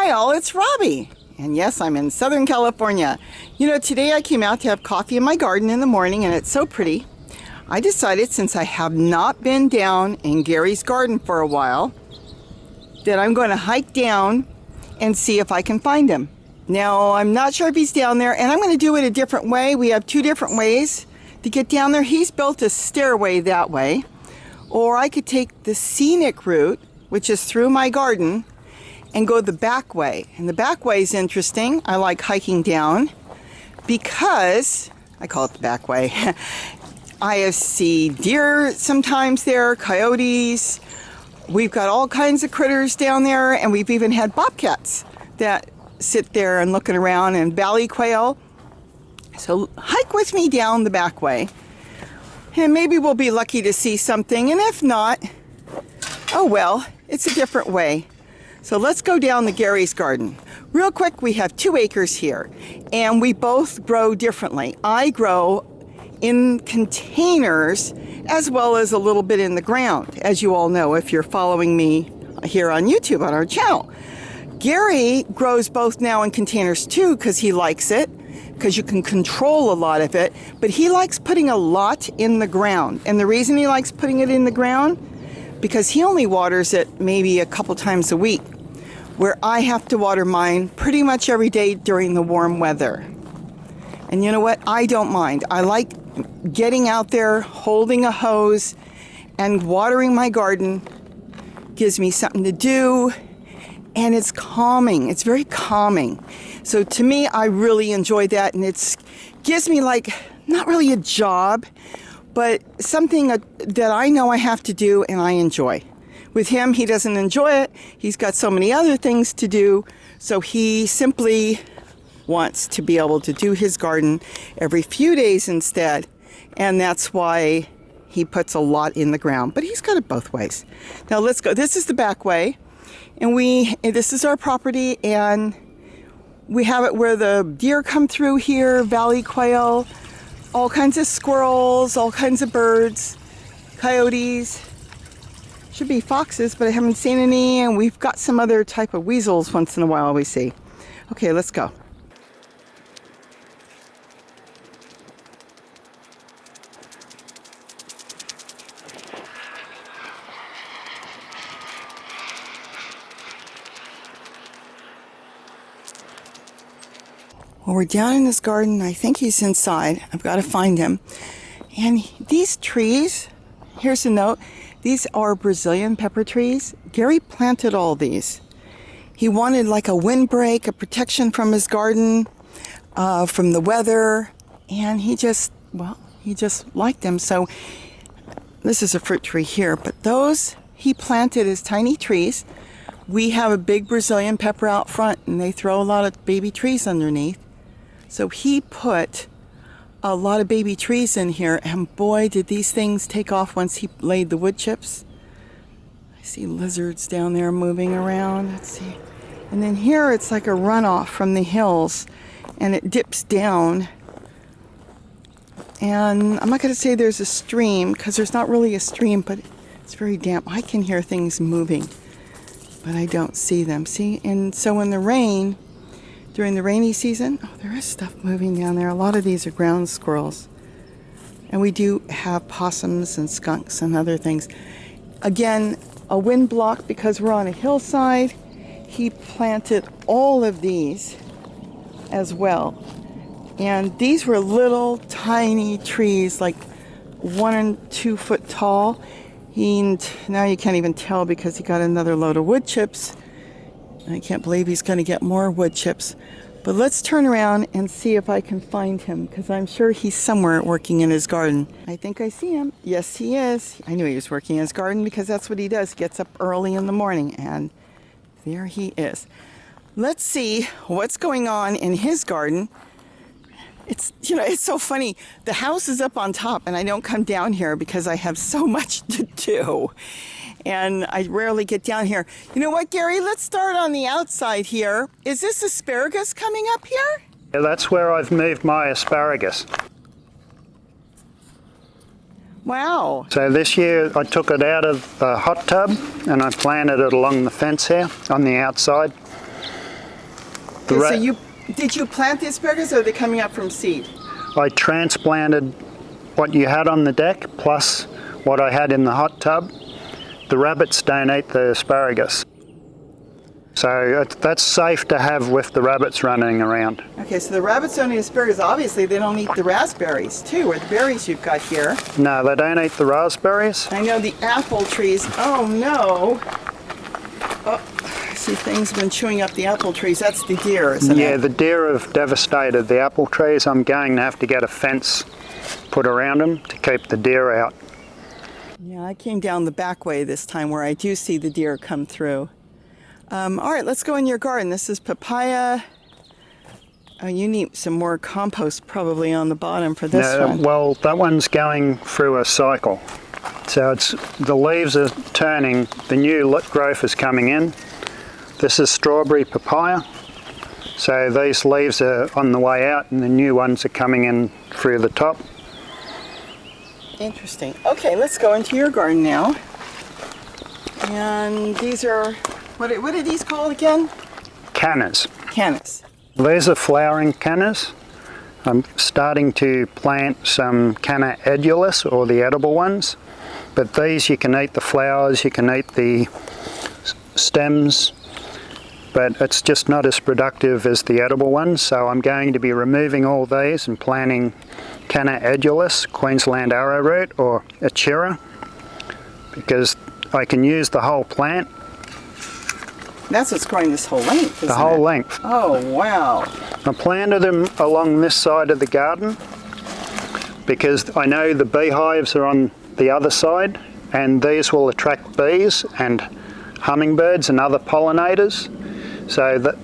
Hi all, it's Robbie. And yes, I'm in Southern California. You know, today I came out to have coffee in my garden in the morning and it's so pretty. I decided, since I have not been down in Gary's garden for a while, that I'm going to hike down and see if I can find him. Now, I'm not sure if he's down there, and I'm going to do it a different way. We have two different ways to get down there. He's built a stairway that way, or I could take the scenic route, which is through my garden, and go the back way. And the back way is interesting. I like hiking down because, I call it the back way, I see deer sometimes there, coyotes. We've got all kinds of critters down there, and we've even had bobcats that sit there and looking around, and valley quail. So hike with me down the back way, and maybe we'll be lucky to see something, and if not, oh well, it's a different way. So let's go down to Gary's garden. Real quick, we have 2 acres here, and we both grow differently. I grow in containers as well as a little bit in the ground, as you all know if you're following me here on YouTube on our channel. Gary grows both now in containers too because he likes it, because you can control a lot of it, but he likes putting a lot in the ground. And the reason he likes putting it in the ground, because he only waters it maybe a couple times a week, where I have to water mine pretty much every day during the warm weather. And you know what? I don't mind. I like getting out there, holding a hose, and watering my garden. Gives me something to do, and it's calming. It's very calming. So to me, I really enjoy that, and it gives me like, not really a job, but something that I know I have to do and I enjoy. With him, he doesn't enjoy it. He's got so many other things to do, so he simply wants to be able to do his garden every few days instead, and that's why he puts a lot in the ground. But he's got it both ways. Now let's go. This is the back way, and this is our property, and we have it where the deer come through here, valley quail, all kinds of squirrels, all kinds of birds, coyotes. Should be foxes, but I haven't seen any, and we've got some other type of weasels once in a while we see. Okay, let's go. Well, we're down in this garden. I think he's inside. I've got to find him. And these trees, here's a note. These are Brazilian pepper trees. Gary planted all these. He wanted like a windbreak, a protection from his garden, from the weather, and he just liked them. So this is a fruit tree here, but those he planted as tiny trees. We have a big Brazilian pepper out front, and they throw a lot of baby trees underneath. So he put a lot of baby trees in here, and boy, did these things take off once he laid the wood chips. I see lizards down there moving around. Let's see. And then here it's like a runoff from the hills, and it dips down. And I'm not going to say there's a stream, because there's not really a stream, but it's very damp. I can hear things moving, but I don't see them. See? And so in the rain, during the rainy season, oh, there is stuff moving down there. A lot of these are ground squirrels. And we do have possums and skunks and other things. Again, a wind block because we're on a hillside. He planted all of these as well. And these were little tiny trees, like 1 and 2 foot tall. And now you can't even tell because he got another load of wood chips. I can't believe he's going to get more wood chips. But let's turn around and see if I can find him, because I'm sure he's somewhere working in his garden. I think I see him. Yes, he is. I knew he was working in his garden because that's what he does. He gets up early in the morning, and there he is. Let's see what's going on in his garden. It's so funny. The house is up on top, and I don't come down here because I have so much to do. And I rarely get down here. You know what, Gary? Let's start on the outside here. Is this asparagus coming up here? Yeah, that's where I've moved my asparagus. Wow. So this year I took it out of the hot tub and I planted it along the fence here on the outside. So did you plant the asparagus, or are they coming up from seed? I transplanted what you had on the deck plus what I had in the hot tub. The rabbits don't eat the asparagus. So that's safe to have with the rabbits running around. Okay, so the rabbits don't eat asparagus. Obviously, they don't eat the raspberries, too, or the berries you've got here. No, they don't eat the raspberries. I know the apple trees. Oh, no. Oh, I see things have been chewing up the apple trees. That's the deer, isn't it? Yeah, the deer have devastated the apple trees. I'm going to have to get a fence put around them to keep the deer out. Yeah, I came down the back way this time where I do see the deer come through. All right, let's go in your garden. This is papaya. Oh, you need some more compost probably on the bottom for this one. Well, that one's going through a cycle. So the leaves are turning, the new growth is coming in. This is strawberry papaya. So these leaves are on the way out and the new ones are coming in through the top. Interesting. Okay, let's go into your garden now. And these are, what are these called again? Cannas. Cannas. These are flowering cannas. I'm starting to plant some Canna edulis, or the edible ones. But these, you can eat the flowers, you can eat the stems, but it's just not as productive as the edible ones. So I'm going to be removing all these and planting Canna edulis, Queensland arrowroot, or achira, because I can use the whole plant. That's what's growing this whole length, isn't it? The whole length. Oh, wow. I planted them along this side of the garden because I know the beehives are on the other side, and these will attract bees and hummingbirds and other pollinators. So that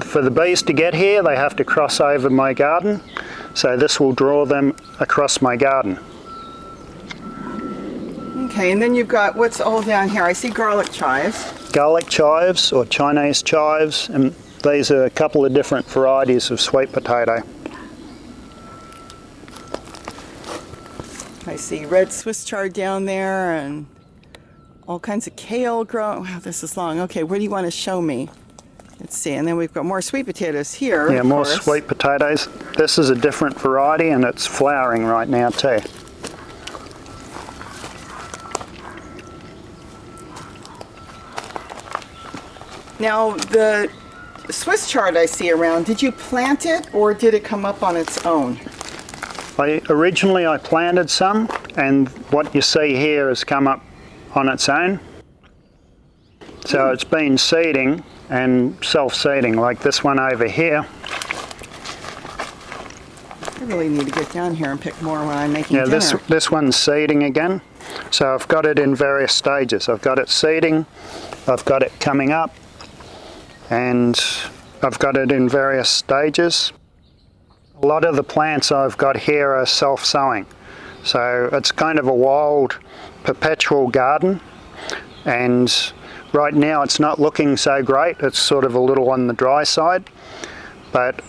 for the bees to get here, they have to cross over my garden. So this will draw them across my garden. Okay, and then you've got what's all down here. I see garlic chives. Garlic chives, or Chinese chives, and these are a couple of different varieties of sweet potato. I see red Swiss chard down there and all kinds of kale growing. Wow, this is long. Okay, what do you want to show me? Let's see, and then we've got more sweet potatoes here. Yeah, more sweet potatoes. This is a different variety and it's flowering right now too. Now, the Swiss chard I see around, did you plant it or did it come up on its own? Originally I planted some, and what you see here has come up on its own. So it's been seeding and self-seeding, like this one over here. I really need to get down here and pick more when I'm making dinner. Yeah, this one's seeding again. So I've got it in various stages. I've got it seeding, I've got it coming up, and I've got it in various stages. A lot of the plants I've got here are self-sowing. So it's kind of a wild, perpetual garden, and right now it's not looking so great. It's sort of a little on the dry side, but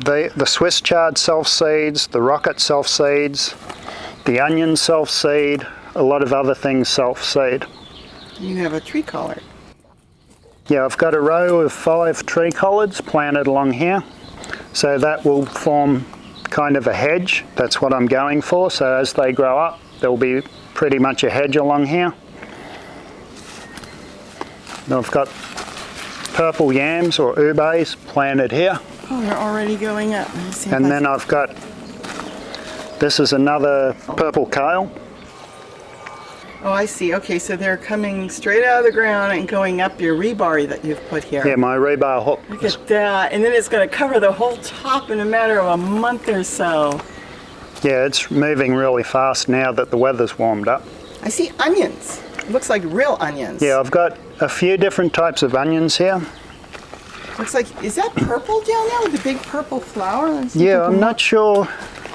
the Swiss chard self-seeds, the rocket self-seeds, the onion self-seed, a lot of other things self-seed. You have a tree collard. Yeah, I've got a row of 5 tree collards planted along here. So that will form kind of a hedge. That's what I'm going for. So as they grow up, there'll be pretty much a hedge along here. Now I've got purple yams, or ubis, planted here. Oh, they're already going up. And then I've got, this is another purple kale. Oh, I see. Okay, so they're coming straight out of the ground and going up your rebar that you've put here. Yeah, my rebar hook. Look at that. And then it's going to cover the whole top in a matter of a month or so. Yeah, it's moving really fast now that the weather's warmed up. I see onions. It looks like real onions. Yeah, I've got a few different types of onions here. Looks like, is that purple down there with the big purple flower? Yeah, I'm not sure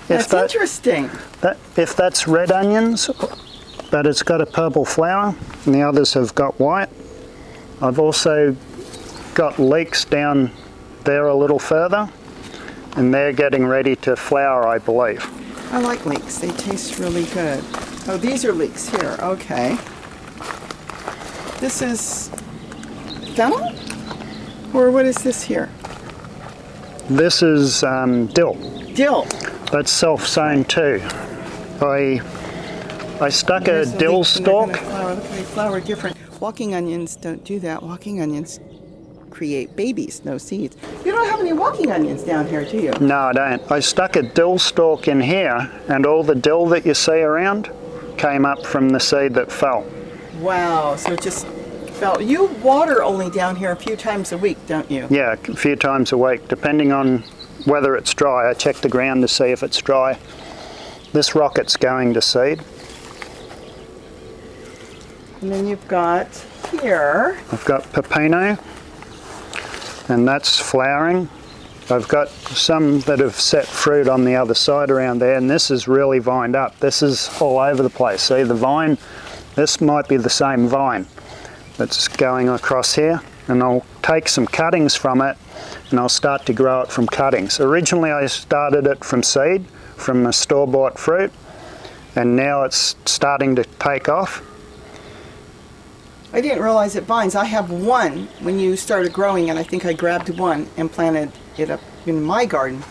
if that's interesting. If that's red onions, but it's got a purple flower, and the others have got white. I've also got leeks down there a little further, and they're getting ready to flower, I believe. I like leeks. They taste really good. Oh, these are leeks here. Okay. This is fennel? Or what is this here? This is dill. Dill. That's self-sown too. I stuck a There's dill leeks and stalk. they're gonna flower. Look, they flower different. Walking onions don't do that. Walking onions create babies, no seeds. You don't have any walking onions down here, do you? No, I don't. I stuck a dill stalk in here, and all the dill that you see around came up from the seed that fell. Wow, so it just fell. You water only down here a few times a week, don't you? Yeah, a few times a week, depending on whether it's dry. I check the ground to see if it's dry. This rocket's going to seed. And then you've got here. I've got Pepino, and that's flowering. I've got some that have set fruit on the other side around there, and this is really vined up. This is all over the place. See the vine? This might be the same vine that's going across here, and I'll take some cuttings from it and I'll start to grow it from cuttings. Originally I started it from seed, from a store-bought fruit, and now it's starting to take off. I didn't realize it vines. I have one when you started growing, and I think I grabbed one and planted it up in my garden,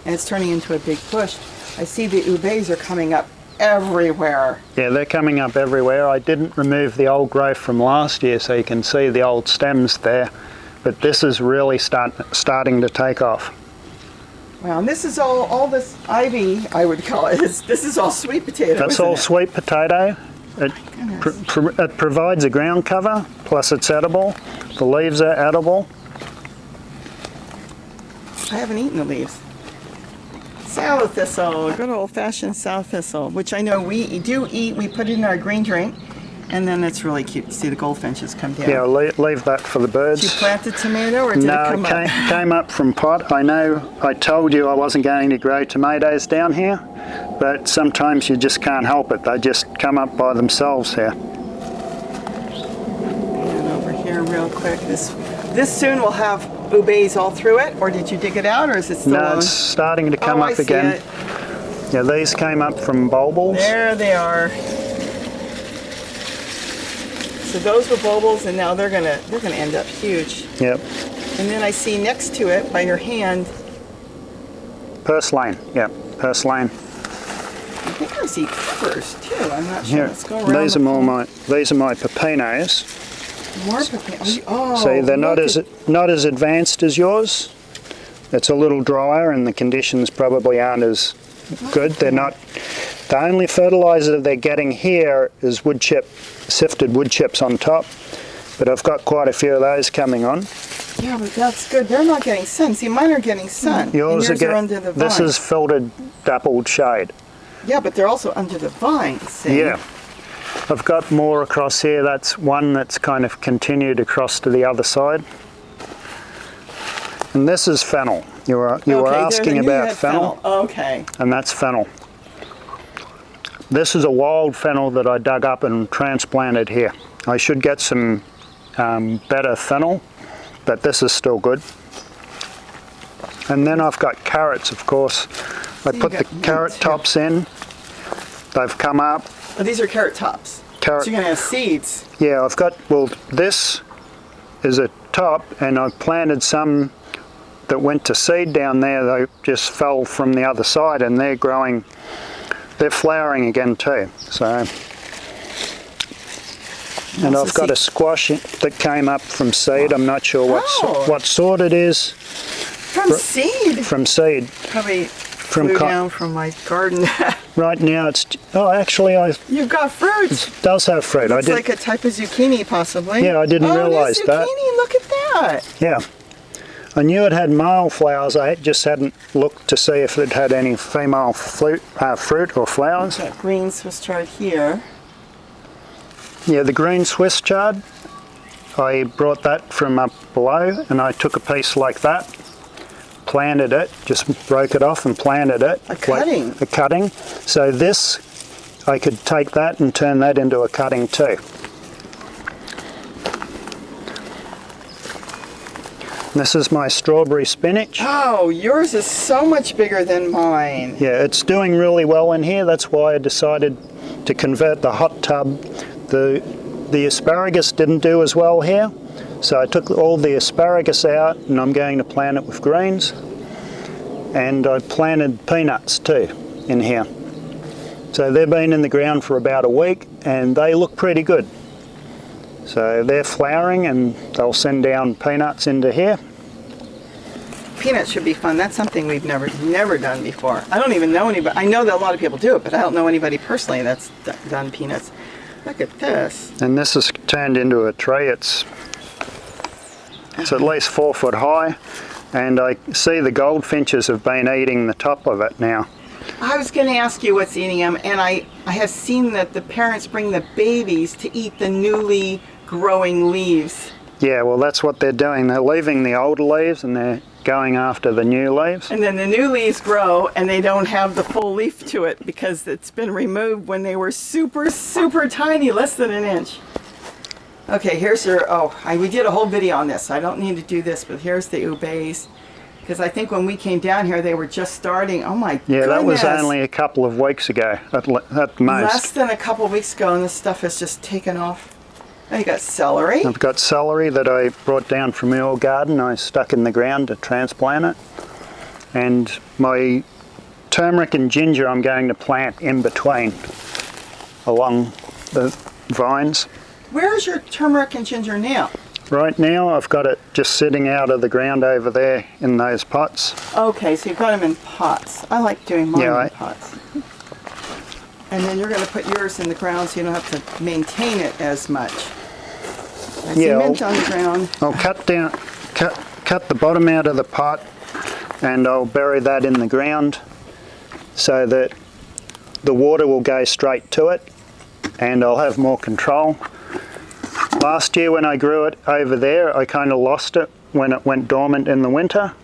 and it's turning into a big bush. I see the ubes are coming up everywhere. Yeah, they're coming up everywhere. I didn't remove the old growth from last year, so you can see the old stems there, but this is really starting to take off. Wow, and this is all this ivy, I would call it. This is all sweet potato. That's isn't all it? sweet potato. It provides a ground cover, plus it's edible. The leaves are edible. I haven't eaten the leaves. Sow thistle, good old-fashioned sow thistle, which I know we do eat. We put it in our green drink, and then it's really cute to see the goldfinches come down. Yeah, leave that for the birds. Did you plant the tomato, or did it come up? No, it came up from pot. I know I told you I wasn't going to grow tomatoes down here, but sometimes you just can't help it. They just come up by themselves here. And over here real quick, this soon will have ubes all through it, or did you dig it out, or is it still No, on? it's starting to come I up see again. it. Yeah, these came up from bulbils. There they are. So those were bulbils, and now they're gonna end up huge. Yep. And then I see next to it by your hand, Purslane. Yep, purslane. I think I see peppers too. I'm not sure. Here, Let's go around. these are my pepinos. More pepinos. Oh, See, they're not look as advanced as yours. It's a little drier, and the conditions probably aren't as good. They're not. The only fertilizer they're getting here is sifted wood chips on top, but I've got quite a few of those coming on. Yeah, but that's good. They're not getting sun. See, mine are getting sun. Yours and yours are under the vine. This is filtered dappled shade. Yeah, but they're also under the vine. See? Yeah. I've got more across here. That's one that's kind of continued across to the other side. And this is fennel. You were asking about fennel. Okay. And that's fennel. This is a wild fennel that I dug up and transplanted here. I should get some better fennel, but this is still good. And then I've got carrots, of course. I put the carrot tops in. They've come up. Oh, these are carrot tops. So you're going to have seeds. Yeah, I've got, well, this is a top, and I've planted some that went to seed down there. They just fell from the other side, and they're growing. They're flowering again too. So, and I've got a squash that came up from seed. I'm not sure what sort it is. From seed? From seed. Probably flew down from my garden. Right now it's, actually You've got fruit. It does have fruit. It's like a type of zucchini possibly. Yeah, I didn't realize that. Zucchini, look at that. Yeah. I knew it had male flowers. I just hadn't looked to see if it had any female fruit or flowers. Got green Swiss chard here. Yeah, the green Swiss chard, I brought that from up below, and I took a piece like that, planted it, just broke it off and planted it. A cutting? A cutting. So this, I could take that and turn that into a cutting too. This is my strawberry spinach. Oh, yours is so much bigger than mine. Yeah, it's doing really well in here. That's why I decided to convert the hot tub. The asparagus didn't do as well here, So I took all the asparagus out and I'm going to plant it with greens. And I planted peanuts too in here. So they've been in the ground for about a week and they look pretty good. So they're flowering and they'll send down peanuts into here. Peanuts should be fun. That's something we've never done before. I don't even know anybody. I know that a lot of people do it, but I don't know anybody personally that's done peanuts. Look at this. And this has turned into a tree. It's at least 4 foot high, and I see the goldfinches have been eating the top of it now. I was going to ask you what's eating them, and I have seen that the parents bring the babies to eat the newly growing leaves. Yeah, well that's what they're doing. They're leaving the older leaves and they're going after the new leaves. And then the new leaves grow and they don't have the full leaf to it because it's been removed when they were super, super tiny, less than an inch. Okay, here's your, we did a whole video on this, so I don't need to do this, but here's the ubes. Because I think when we came down here, they were just starting. Oh my goodness. Yeah, that was only a couple of weeks ago at most. Less than a couple of weeks ago, and this stuff has just taken off. Oh, you got celery? I've got celery that I brought down from your garden. I stuck in the ground to transplant it. And my turmeric and ginger I'm going to plant in between along the vines. Where's your turmeric and ginger now? Right now I've got it just sitting out of the ground over there in those pots. Okay, so you've got them in pots. I like doing mine in pots. And then you're going to put yours in the ground so you don't have to maintain it as much. I see mint on the ground. I'll cut the bottom out of the pot and I'll bury that in the ground so that the water will go straight to it and I'll have more control. Last year when I grew it over there, I kind of lost it when it went dormant in the winter.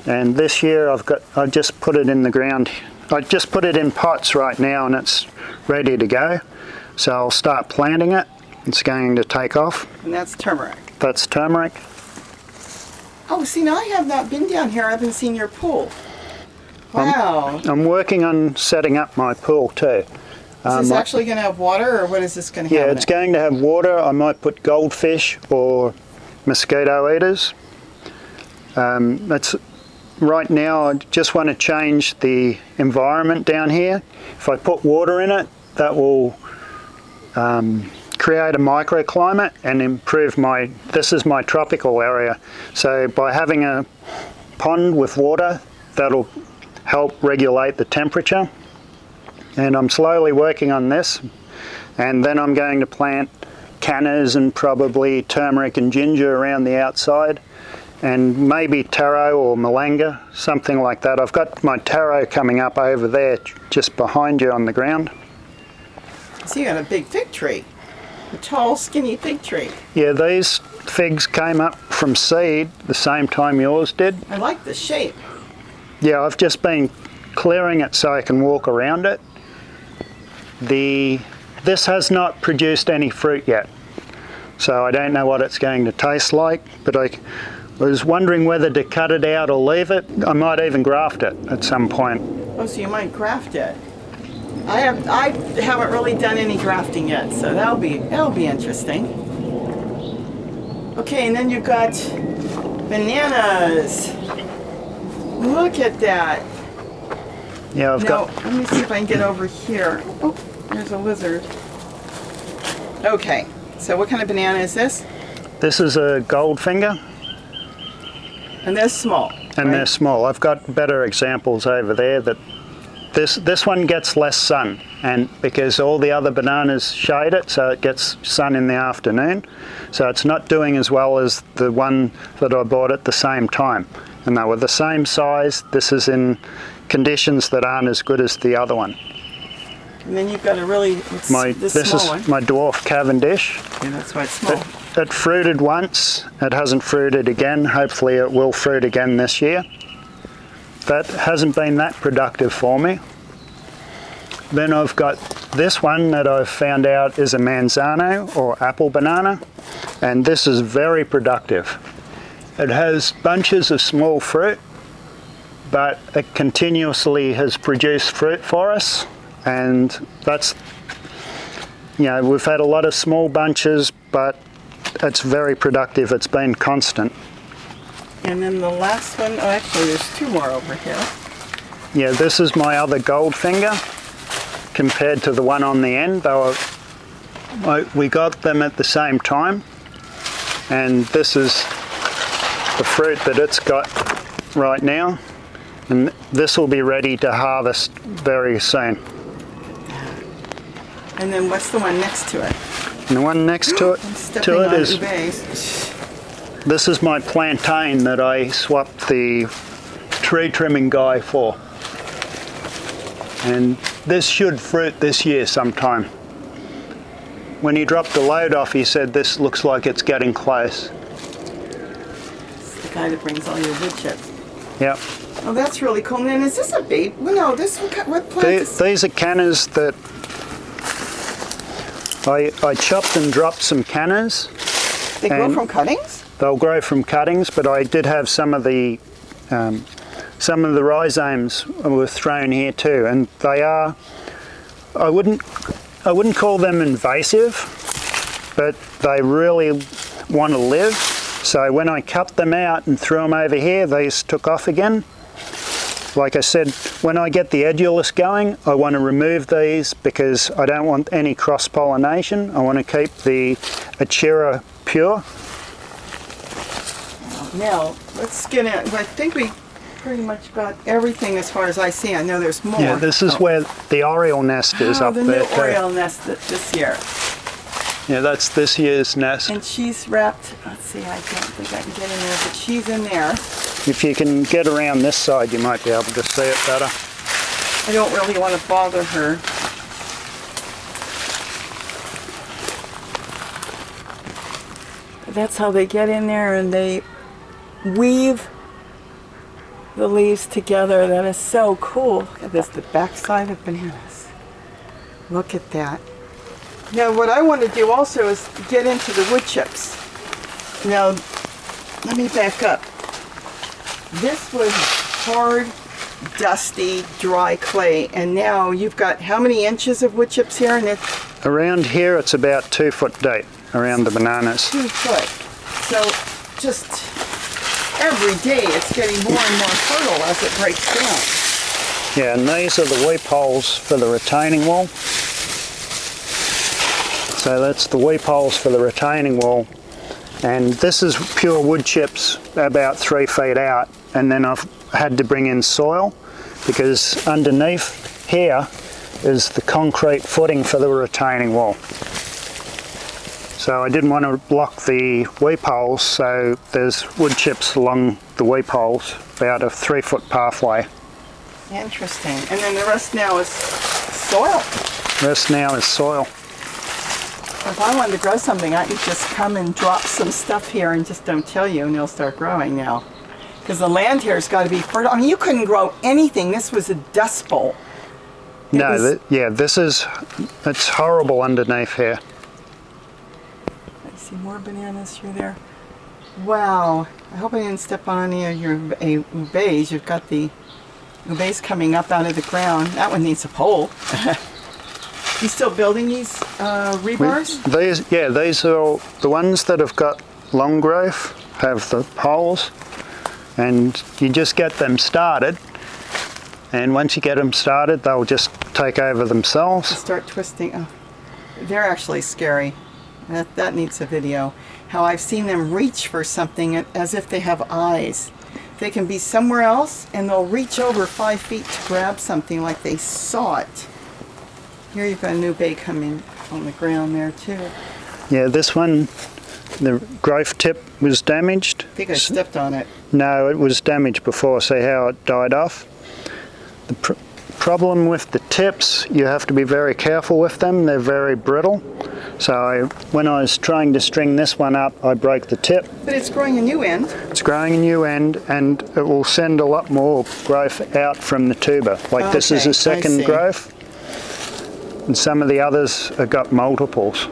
And this year I just put it in the ground. I just put it in pots right now and it's ready to go. So I'll start planting it. It's going to take off. And that's turmeric. That's turmeric. Oh, see, now I have not been down here. I haven't seen your pool. Wow. I'm working on setting up my pool too. Is this actually going to have water, or what is this going to have? Yeah, it's going to have water. I might put goldfish or mosquito eaters. Right now I just want to change the environment down here. If I put water in it, that will create a microclimate and improve this is my tropical area. So by having a pond with water, that'll help regulate the temperature. And I'm slowly working on this. And then I'm going to plant cannas and probably turmeric and ginger around the outside. And maybe taro or malanga, something like that. I've got my taro coming up over there, just behind you on the ground. So you got a big fig tree, a tall, skinny fig tree. Yeah, these figs came up from seed the same time yours did. I like the shape. Yeah, I've just been clearing it so I can walk around it. This has not produced any fruit yet, so I don't know what it's going to taste like, but I was wondering whether to cut it out or leave it. I might even graft it at some point. Oh, so you might graft it. I haven't really done any grafting yet, so that'll be interesting. Okay, and then you've got bananas. Look at that. Yeah, let me see if I can get over here. Oh, there's a lizard. Okay, so what kind of banana is this? This is a Goldfinger. And they're small. And they're small. I've got better examples over there that this one gets less sun, and because all the other bananas shade it, so it gets sun in the afternoon. So it's not doing as well as the one that I bought at the same time. And they were the same size. This is in conditions that aren't as good as the other one. And then you've got a really this is one. my dwarf Cavendish. Yeah, that's why it's small. It fruited once. It hasn't fruited again. Hopefully it will fruit again this year. That hasn't been that productive for me. Then I've got this one that I've found out is a manzano or apple banana, and this is very productive. It has bunches of small fruit, but it continuously has produced fruit for us, and that's, we've had a lot of small bunches, but it's very productive. It's been constant. And then the last one, oh actually there's two more over here. Yeah, this is my other Goldfinger compared to the one on the end. We got them at the same time, and this is the fruit that it's got right now, and this will be ready to harvest very soon. And then what's the one next to it? And the one next to it, is Ubis. this is my plantain that I swapped the tree trimming guy for, and this should fruit this year sometime. When he dropped the load off, he said this looks like it's getting close. It's the guy that brings all your wood chips. Yep. Oh, that's really cool. And then is this a bait? Well, no, this what plant is These are cannas that I chopped and dropped some cannas. They grow from cuttings? They'll grow from cuttings, but I did have some of the rhizomes were thrown here too, and they are. I wouldn't call them invasive, but they really want to live. So when I cut them out and threw them over here, these took off again. Like I said, when I get the edulis going, I want to remove these because I don't want any cross-pollination. I want to keep the Achira pure. Now, let's get in. I think we pretty much got everything as far as I see. I know there's more. Yeah, this is where the oriole nest is up the there. new oriole nest this year. Yeah, that's this year's nest. And she's wrapped, let's see, I don't think I can get in there, but she's in there. If you can get around this side, you might be able to see it better. I don't really want to bother her. But that's how they get in there, and they weave the leaves together. That is so cool. Look at this, the backside of bananas. Look at that. Now what I want to do also is get into the wood chips. Now, let me back up. This was hard, dusty, dry clay, and now you've got how many inches of wood chips here? And it's around here it's about 2 foot deep around the bananas. 2 foot. So just every day it's getting more and more fertile as it breaks down. Yeah, and these are the weep holes for the retaining wall. So that's the weep holes for the retaining wall, and this is pure wood chips about 3 feet out, and then I've had to bring in soil because underneath here is the concrete footing for the retaining wall. So I didn't want to block the weep holes, so there's wood chips along the weep holes, about a 3 foot pathway. Interesting. And then the rest now is soil. The rest now is soil. If I wanted to grow something, I could just come and drop some stuff here and just don't tell you, and it'll start growing now. Because the land here has got to be fertile. I mean, you couldn't grow anything. This was a dust bowl. It's horrible underneath here. I see more bananas through there. Wow. I hope I didn't step on any of your ubes. You've got the ubes coming up out of the ground. That one needs a pole. You still building these rebars? These are all, the ones that have got long growth have the holes, and you just get them started, and once you get them started they'll just take over themselves. Start twisting. Oh, they're actually scary. That needs a video. How I've seen them reach for something as if they have eyes. They can be somewhere else and they'll reach over 5 feet to grab something like they saw it. Here you've got a new bay coming on the ground there too. Yeah, this one, the growth tip was damaged. I think I stepped on it. No, it was damaged before. See how it died off? The problem with the tips, you have to be very careful with them. They're very brittle. So when I was trying to string this one up, I broke the tip. But it's growing a new end. It's growing a new end, and it will send a lot more growth out from the tuber. Like this is a second growth. And some of the others have got multiples.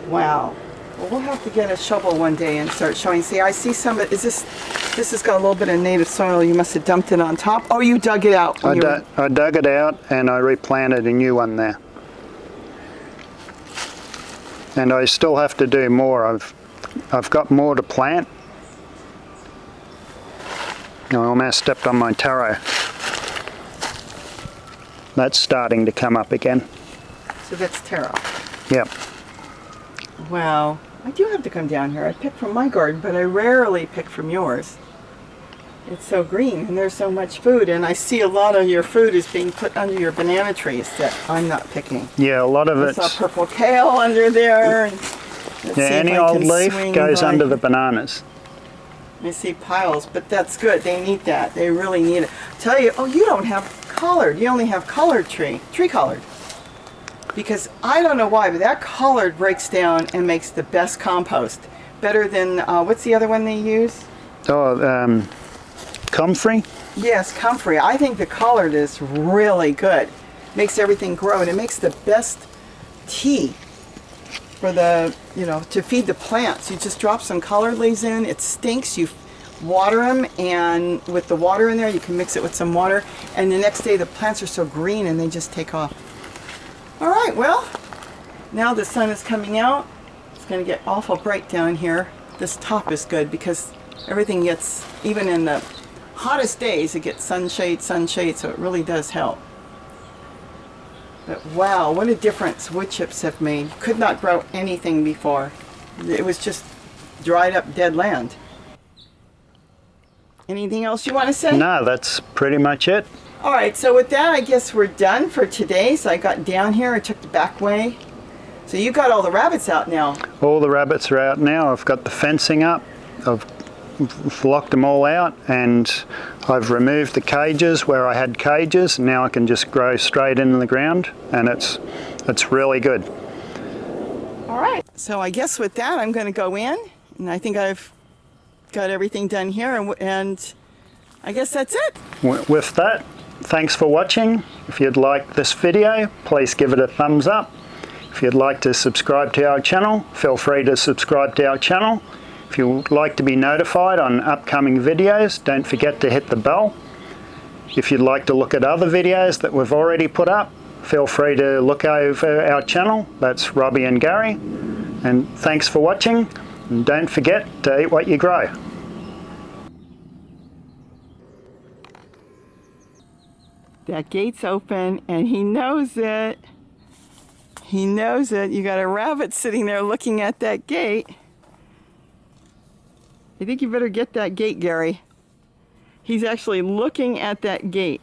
Wow. Well, we'll have to get a shovel one day and start showing. See, I see some of, this has got a little bit of native soil. You must have dumped it on top. Oh, you dug it out. I dug it out and I replanted a new one there. and I still have to do more. I've got more to plant. I almost stepped on my taro. That's starting to come up again. So that's taro. Yep. Wow. I do have to come down here. I pick from my garden, but I rarely pick from yours. It's so green and there's so much food, and I see a lot of your food is being put under your banana trees that I'm not picking. Yeah, a lot of I saw purple kale under there. And yeah, any old leaf goes under the bananas. I see piles, but that's good. They need that. They really need it. Tell you, oh, you don't have collard. You only have collard tree collard. Because I don't know why, but that collard breaks down and makes the best compost. Better than, what's the other one they use? Oh, comfrey? Yes, comfrey. I think the collard is really good. Makes everything grow, and it makes the best tea for the, you know, to feed the plants. You just drop some collard leaves in, it stinks, you water them, and with the water in there, you can mix it with some water, and the next day the plants are so green and they just take off. All right, well, now the sun is coming out. It's going to get awful bright down here. This top is good because everything gets, even in the hottest days, it gets sunshade, so it really does help. But wow, what a difference wood chips have made. Could not grow anything before. It was just dried up dead land. Anything else you want to say? No, that's pretty much it. All right, so with that, I guess we're done for today. So I got down here, I took the back way. So you got all the rabbits out now. All the rabbits are out now. I've got the fencing up. I've locked them all out, and I've removed the cages where I had cages. Now I can just grow straight into the ground, and it's really good. All right, so I guess with that, I'm going to go in, and I think I've got everything done here, and I guess that's it. With that, thanks for watching. If you'd like this video, please give it a thumbs up. If you'd like to subscribe to our channel, feel free to subscribe to our channel. If you would like to be notified on upcoming videos, don't forget to hit the bell. If you'd like to look at other videos that we've already put up, feel free to look over our channel. That's Robbie and Gary. And thanks for watching, and don't forget to eat what you grow. That gate's open and he knows it. He knows it. You got a rabbit sitting there looking at that gate. I think you better get that gate, Gary. He's actually looking at that gate.